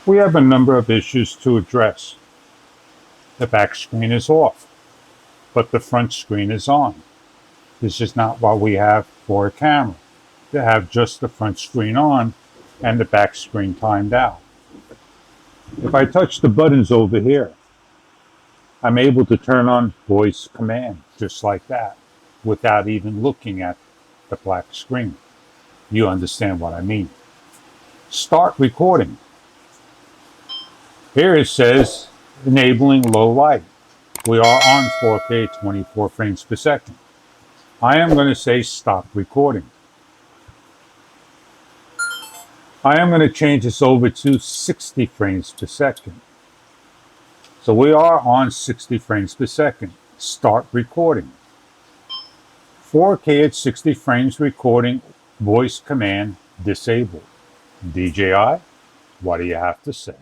We have a number of issues to address. The back screen is off, but the front screen is on. This is not what we have for a camera, to have just the front screen on and the back screen timed out. If I touch the buttons over here, I'm able to turn on Voice Command just like that without even looking at the black screen. You understand what I mean. Start recording. Here it says enabling low light. We are on 4K 24 frames per second. I am going to say stop recording. I am going to change this over to 60 frames per second. So we are on 60 frames per second. Start recording. 4K at 60 frames recording, voice command disabled. DJI, what do you have to say?